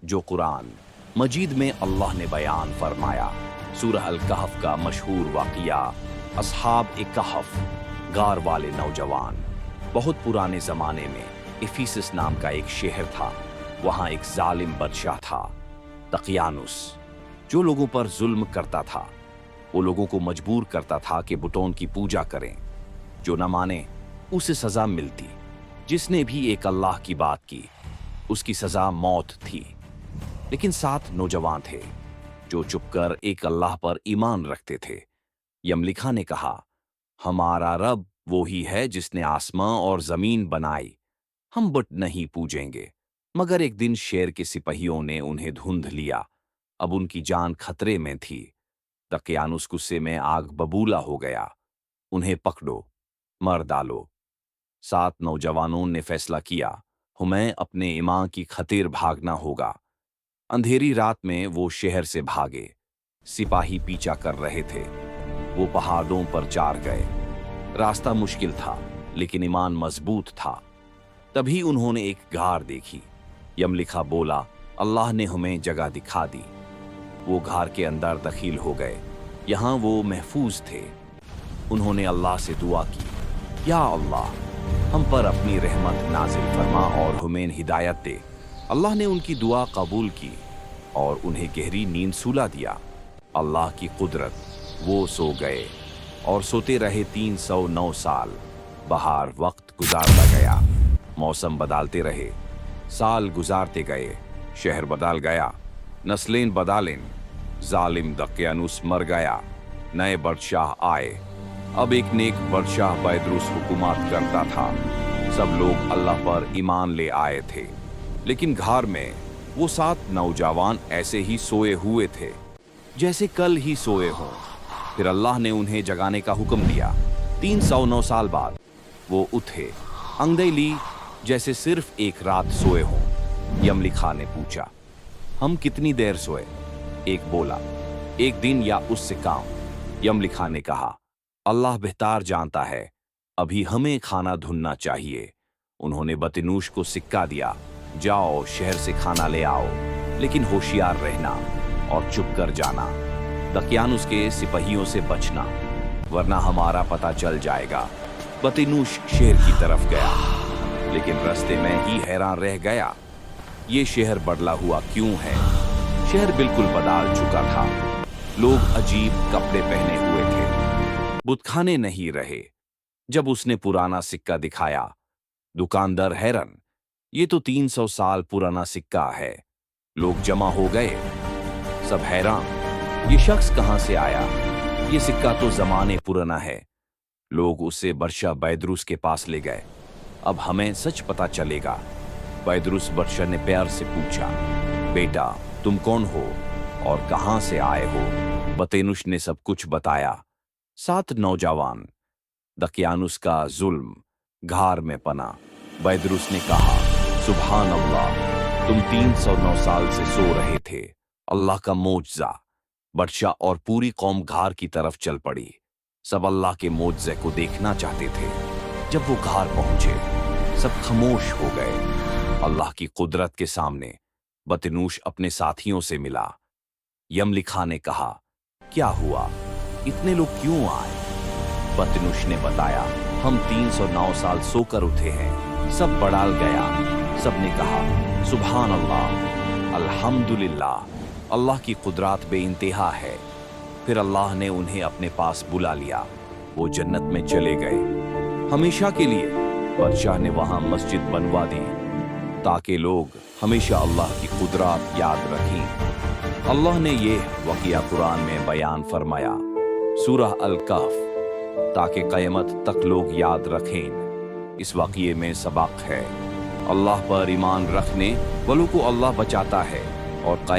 جو قرآن مجید میں اللہ نے بیان فرمایا۔ سورہ الکہف کا مشہور واقعہ اصحاب کہف، غار والے نوجوان۔ بہت پرانے زمانے میں ایفیسس نام کا ایک شہر تھا۔ وہاں ایک ظالم بادشاہ تھا، دقیانوس، جو لوگوں پر ظلم کرتا تھا۔ وہ لوگوں کو مجبور کرتا تھا کہ بتوں کی پوجا کریں۔ جو نہ مانے اسے سزا ملتی۔ جس نے بھی ایک اللہ کی بات کی اس کی سزا موت تھی۔ لیکن 7 نوجوان تھے جو چپ کر ایک اللہ پر ایمان رکھتے تھے۔ یملکھا نے کہا، ہمارا رب وہی ہے جس نے آسماں اور زمین بنائی، ہم بت نہیں پوجیں گے۔ مگر ایک دن شیر کے سپاہیوں نے انہیں دھند لیا۔ اب ان کی جان خطرے میں تھی۔ دقیانوس غصے میں آگ ببولا ہو گیا۔ انہیں پکڑو، مار ڈالو۔ 7 نوجوانوں نے فیصلہ کیا، ہمیں اپنے ایمان کی خاطر بھاگنا ہوگا۔ اندھیری رات میں وہ شہر سے بھاگے۔ سپاہی پیچھا کر رہے تھے۔ وہ پہاڑوں پر چڑھ گئے۔ راستہ مشکل تھا لیکن ایمان مضبوط تھا۔ تبھی انہوں نے ایک غار دیکھی۔ یملکھا بولا، اللہ نے ہمیں جگہ دکھا دی۔ وہ غار کے اندر داخل ہو گئے۔ یہاں وہ محفوظ تھے۔ انہوں نے اللہ سے دعا کی، یا اللہ، ہم پر اپنی رحمت نازل فرما اور ہمیں ہدایت دے۔ اللہ نے ان کی دعا قبول کی اور انہیں گہری نیند سلا دیا۔ اللہ کی قدرت، وہ سو گئے اور سوتے رہے 309 سال۔ بہار وقت گزارتا گیا، موسم بدلتے رہے، سال گزارتے گئے، شہر بدل گیا، نسلیں بدلیں۔ ظالم دقیانوس مر گیا، نئے بادشاہ آئے۔ اب ایک نیک بادشاہ بائدروس حکومت کرتا تھا۔ سب لوگ اللہ پر ایمان لے آئے تھے۔ لیکن غار میں وہ 7 نوجوان ایسے ہی سوئے ہوئے تھے جیسے کل ہی سوئے ہوں۔ پھر اللہ نے انہیں جگانے کا حکم دیا۔ 309 سال بعد وہ اٹھے، انگڑی لی جیسے صرف ایک رات سوئے ہوں۔ یملکھا نے پوچھا، ہم کتنی دیر سوئے؟ ایک بولا، 1 دن یا اس سے کم۔ یملکھا نے کہا، اللہ بہتر جانتا ہے، ابھی ہمیں کھانا ڈھونڈنا چاہیے۔ انہوں نے بطنوش کو سکہ دیا، جاؤ شہر سے کھانا لے آؤ، لیکن ہوشیار رہنا اور چپ کر جانا۔ دقیانوس کے سپاہیوں سے بچنا، ورنہ ہمارا پتہ چل جائے گا۔ بطنوش شہر کی طرف گیا، لیکن راستے میں ہی حیران رہ گیا۔ یہ شہر بدلا ہوا کیوں ہے؟ شہر بالکل بدل چکا تھا۔ لوگ عجیب کپڑے پہنے ہوئے تھے، بت کھانے نہیں رہے۔ جب اس نے پرانا سکہ دکھایا، دکاندار حیران، یہ تو 300 سال پرانا سکہ ہے۔ لوگ جمع ہو گئے، سب حیران، یہ شخص کہاں سے آیا؟ یہ سکہ تو زمانے پرانا ہے۔ لوگ اسے بادشاہ بائدروس کے پاس لے گئے۔ اب ہمیں سچ پتا چلے گا۔ بائدروس بادشاہ نے پیار سے پوچھا، بیٹا تم کون ہو اور کہاں سے آئے ہو؟ بطنوش نے سب کچھ بتایا۔ 7 نوجوان، دقیانوس کا ظلم، غار میں پناہ۔ بائدروس نے کہا، سبحان اللہ، تم 309 سال سے سو رہے تھے۔ اللہ کا معجزہ۔ بادشاہ اور پوری قوم غار کی طرف چل پڑی۔ سب اللہ کے معجزے کو دیکھنا چاہتے تھے۔ جب وہ غار پہنچے، سب خاموش ہو گئے۔ اللہ کی قدرت کے سامنے بطنوش اپنے ساتھیوں سے ملا۔ یملکھا نے کہا، کیا ہوا؟ اتنے لوگ کیوں آئے؟ بطنوش نے بتایا، ہم 309 سال سو کر اٹھے ہیں۔ سب بدل گیا۔ سب نے کہا، سبحان اللہ، الحمدللہ، اللہ کی قدرت بے انتہا ہے۔ پھر اللہ نے انہیں اپنے پاس بلا لیا۔ وہ جنت میں چلے گئے ہمیشہ کے لیے۔ بادشاہ نے وہاں مسجد بنوا دی تاکہ لوگ ہمیشہ اللہ کی قدرت یاد رکھیں۔ اللہ نے یہ واقعہ قرآن میں بیان فرمایا، سورہ الکہف، تاکہ قیامت تک لوگ یاد رکھیں۔ اس واقعے میں سبق ہے، اللہ پر ایمان رکھنے والوں کو اللہ بچاتا ہے اور